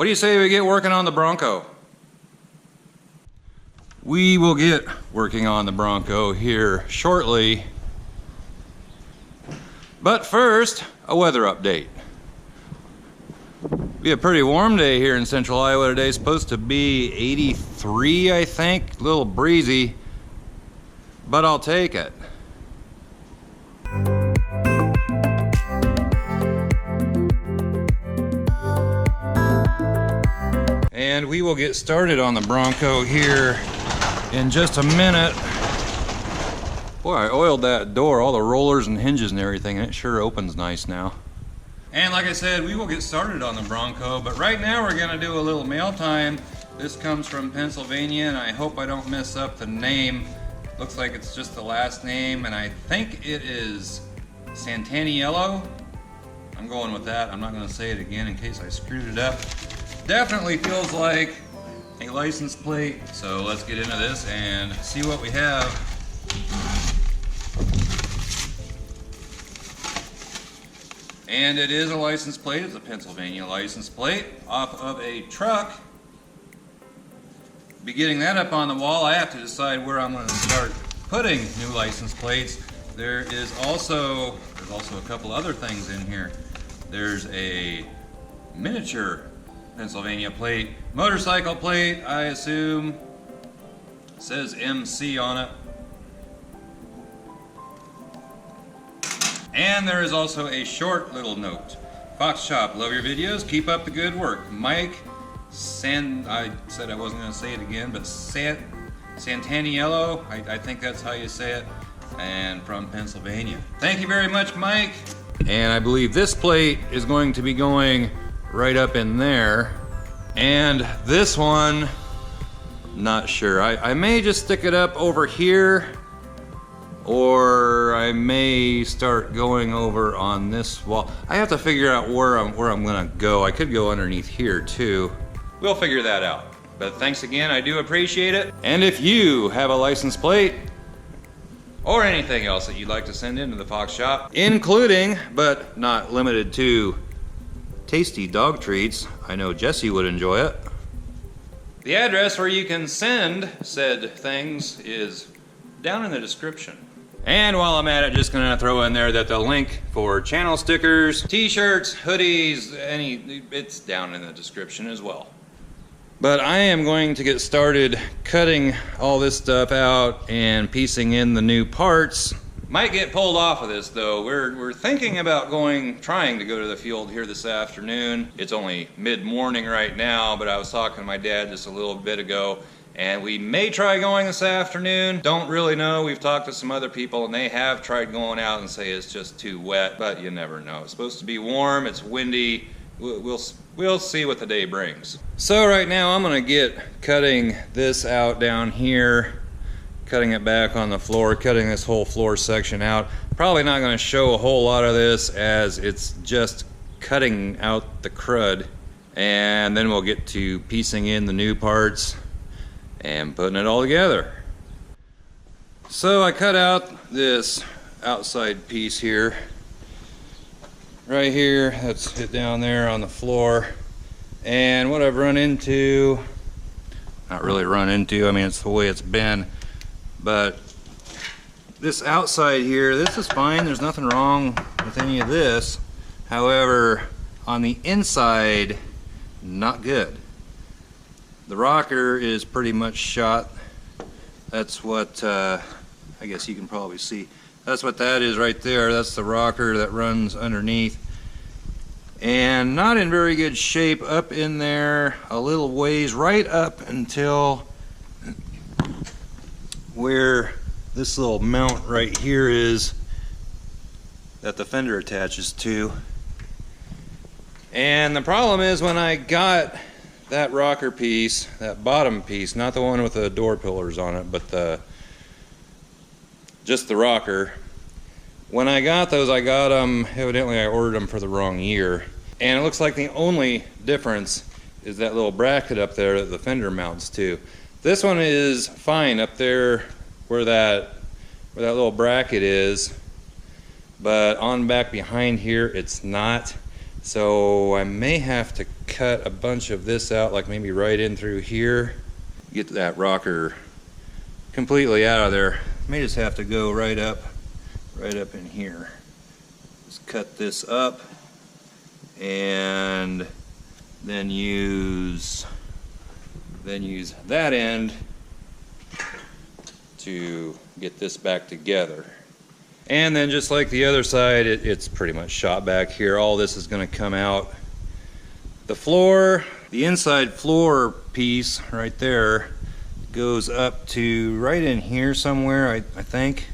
What do you say we get working on the Bronco? We will get working on the Bronco here shortly. But first, a weather update. Be a pretty warm day here in central Iowa today. It's supposed to be 83, I think. A little breezy, but I'll take it. And we will get started on the Bronco here in just a minute. Boy, I oiled that door, all the rollers and hinges and everything, and it sure opens nice now. And like I said, we will get started on the Bronco, but right now we're gonna do a little mail time. This comes from Pennsylvania, and I hope I don't mess up the name. Looks like it's just the last name, and I think it is Santaniello. I'm going with that. I'm not gonna say it again in case I screwed it up. Definitely feels like a license plate, so let's get into this and see what we have. And it is a license plate. It's a Pennsylvania license plate off of a truck. Be getting that up on the wall. I have to decide where I'm going to start putting new license plates. There's also a couple other things in here. There's a miniature Pennsylvania plate, motorcycle plate, I assume. It says MC on it. And there is also a short little note. Fox Shop, love your videos, keep up the good work. Mike I said I wasn't going to say it again, but Santaniello, I think that's how you say it, and from Pennsylvania. Thank you very much, Mike. And I believe this plate is going to be going right up in there. And this one, not sure. I may just stick it up over here, or I may start going over on this wall. I have to figure out where I'm gonna go. I could go underneath here too. We'll figure that out. But thanks again, I do appreciate it. And if you have a license plate or anything else that you'd like to send into the Fox Shop, including, but not limited to, tasty dog treats, I know Jesse would enjoy it. The address where you can send said things is down in the description. And while I'm at it, just gonna throw in there that the link for channel stickers, t-shirts, hoodies, it's down in the description as well. But I am going to get started cutting all this stuff out and piecing in the new parts. Might get pulled off of this though. We're thinking about trying to go to the field here this afternoon. It's only mid-morning right now, but I was talking to my dad just a little bit ago, and we may try going this afternoon. Don't really know. We've talked to some other people and they have tried going out and say it's just too wet, but you never know. It's supposed to be warm, it's windy. We'll see what the day brings. So right now I'm gonna get cutting this out down here, cutting it back on the floor, cutting this whole floor section out. Probably not gonna show a whole lot of this as it's just cutting out the crud, and then we'll get to piecing in the new parts and putting it all together. So I cut out this outside piece here, right here, that's it down there on the floor. And what I've run into, not really run into, I mean it's the way it's been, but this outside here, this is fine, there's nothing wrong with any of this. However, on the inside, not good. The rocker is pretty much shot. That's what, I guess you can probably see. That's what that is right there. That's the rocker that runs underneath. And not in very good shape up in there, a little ways, right up until where this little mount right here is that the fender attaches to. And the problem is when I got that rocker piece, that bottom piece, not the one with the door pillars on it, but just the rocker. When I got those, I got them, evidently I ordered them for the wrong year. And it looks like the only difference is that little bracket up there that the fender mounts to. This one is fine up there where that little bracket is, but on back behind here it's not. So I may have to cut a bunch of this out, like maybe right in through here. Get that rocker completely out of there. May just have to go right up in here. Just cut this up and then use that end to get this back together. And then just like the other side, it's pretty much shot back here. All this is going to come out. The floor, the inside floor piece right there goes up to right in here somewhere, I think.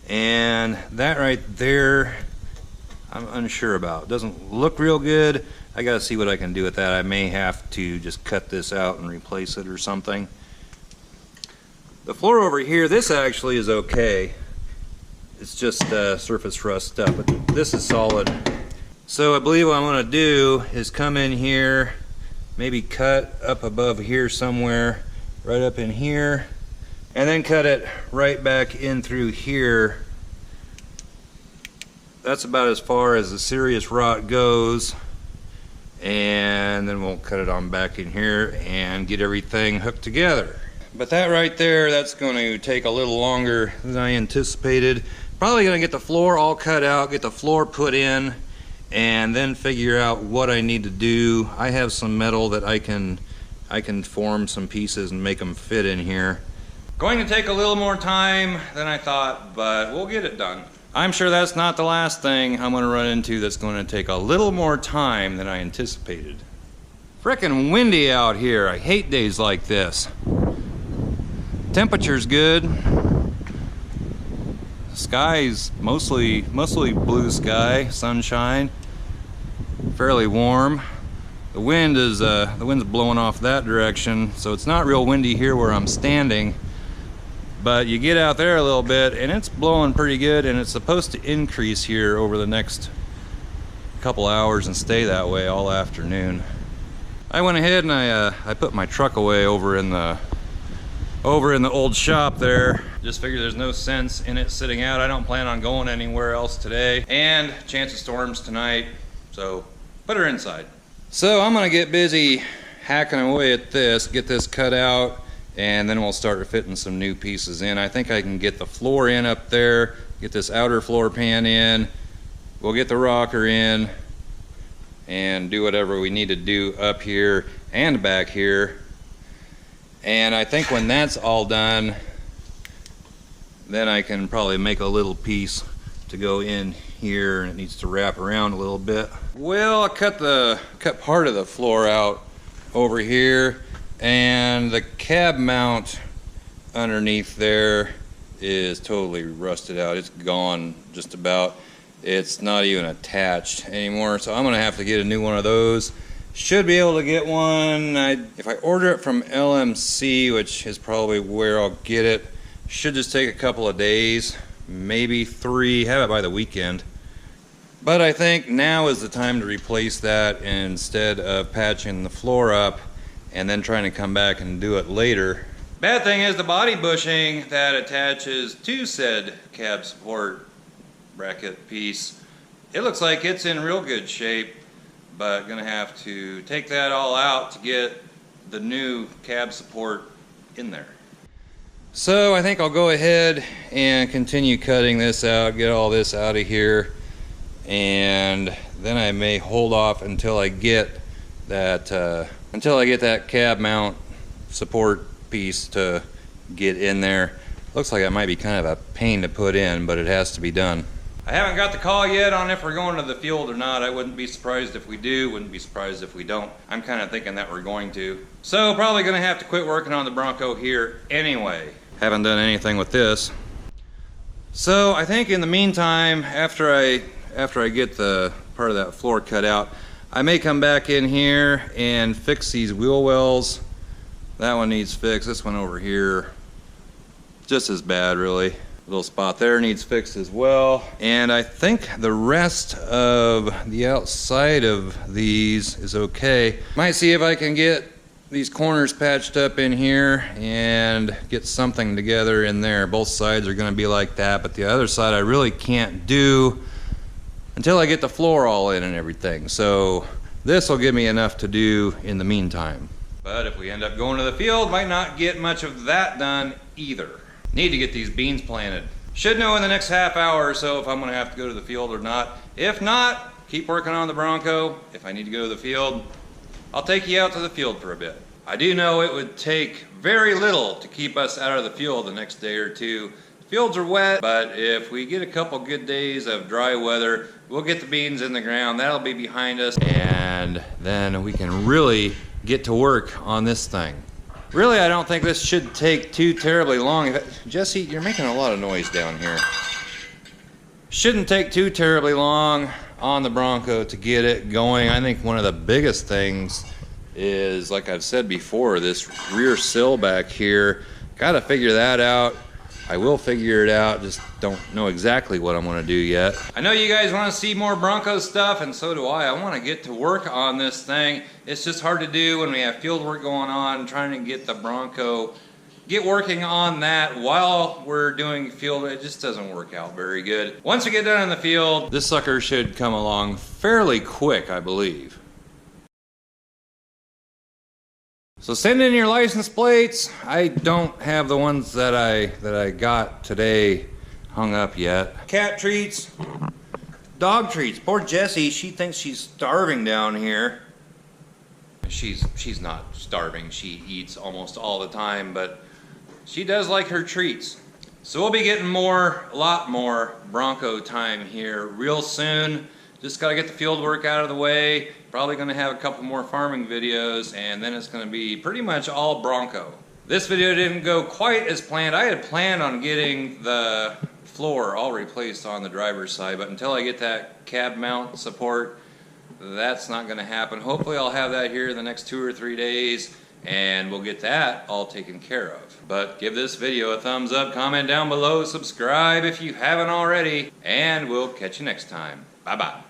And that right there, I'm unsure about. It doesn't look real good. I gotta see what I can do with that. I may have to just cut this out and replace it or something. The floor over here, this actually is okay. It's just surface rust stuff, but this is solid. So I believe what I'm gonna do is come in here, maybe cut up above here somewhere, right up in here, and then cut it right back in through here. That's about as far as the serious rot goes. And then we'll cut it on back in here and get everything hooked together. But that right there, that's going to take a little longer than I anticipated. Probably going to get the floor all cut out, get the floor put in, and then figure out what I need to do. I have some metal that I can form some pieces and make them fit in here. Going to take a little more time than I thought, but we'll get it done. I'm sure that's not the last thing I'm going to run into that's going to take a little more time than I anticipated. Frickin' windy out here. I hate days like this. Temperature's good. Sky's mostly blue sky, sunshine, fairly warm. The wind's blowing off that direction, so it's not real windy here where I'm standing. But you get out there a little bit and it's blowing pretty good, and it's supposed to increase here over the next couple hours and stay that way all afternoon. I went ahead and I put my truck away over in the old shop there. Just figured there's no sense in it sitting out. I don't plan on going anywhere else today, and chance of storms tonight, so put her inside. So I'm gonna get busy hacking away at this, get this cut out, and then we'll start fitting some new pieces in. I think I can get the floor in up there, get this outer floor pan in, we'll get the rocker in, and do whatever we need to do up here and back here. And I think when that's all done, then I can probably make a little piece to go in here, and it needs to wrap around a little bit. Well, I cut part of the floor out over here, and the cab mount underneath there is totally rusted out. It's gone just about. It's not even attached anymore, so I'm gonna have to get a new one of those. Should be able to get one. If I order it from LMC, which is probably where I'll get it, should just take a couple of days, maybe 3, have it by the weekend. But I think now is the time to replace that instead of patching the floor up and then trying to come back and do it later. Bad thing is the body bushing that attaches to said cab support bracket piece, it looks like it's in real good shape, but gonna have to take that all out to get the new cab support in there. So I think I'll go ahead and continue cutting this out, get all this out of here, and then I may hold off until I get that cab mount support piece to get in there. Looks like it might be kind of a pain to put in, but it has to be done. I haven't got the call yet on if we're going to the field or not. I wouldn't be surprised if we do, wouldn't be surprised if we don't. I'm kind of thinking that we're going to. So probably gonna have to quit working on the Bronco here anyway. Haven't done anything with this. So I think in the meantime, after I get the part of that floor cut out, I may come back in here and fix these wheel wells. That one needs fixed. This one over here, just as bad really. Little spot there needs fixed as well. And I think the rest of the outside of these is okay. Might see if I can get these corners patched up in here and get something together in there. Both sides are gonna be like that, but the other side I really can't do until I get the floor all in and everything. So this will give me enough to do in the meantime. But if we end up going to the field, might not get much of that done either. Need to get these beans planted. Should know in the next half hour or so if I'm gonna have to go to the field or not. If not, keep working on the Bronco. If I need to go to the field, I'll take you out to the field for a bit. I do know it would take very little to keep us out of the field the next day or two. Fields are wet, but if we get a couple good days of dry weather, we'll get the beans in the ground. That'll be behind us, and then we can really get to work on this thing. Really, I don't think this should take too terribly long. Jesse, you're making a lot of noise down here. Shouldn't take too terribly long on the Bronco to get it going. I think one of the biggest things is, like I've said before, this rear sill back here. Gotta figure that out. I will figure it out, just don't know exactly what I'm gonna do yet. I know you guys wanna see more Bronco stuff, and so do I. I wanna get to work on this thing. It's just hard to do when we have field work going on, trying to get the Bronco, get working on that while we're doing field. It just doesn't work out very good. Once we get done in the field, this sucker should come along fairly quick, I believe. So send in your license plates. I don't have the ones that I got today hung up yet. Cat treats, dog treats. Poor Jessie, she thinks she's starving down here. She's not starving. She eats almost all the time, but she does like her treats. So we'll be getting a lot more Bronco time here real soon. Just gotta get the field work out of the way. Probably gonna have a couple more farming videos, and then it's gonna be pretty much all Bronco. This video didn't go quite as planned. I had planned on getting the floor all replaced on the driver's side, but until I get that cab mount support, that's not gonna happen. Hopefully I'll have that here in the next 2 or 3 days, and we'll get that all taken care of. But give this video a thumbs up, comment down below, subscribe if you haven't already, and we'll catch you next time. Bye-bye.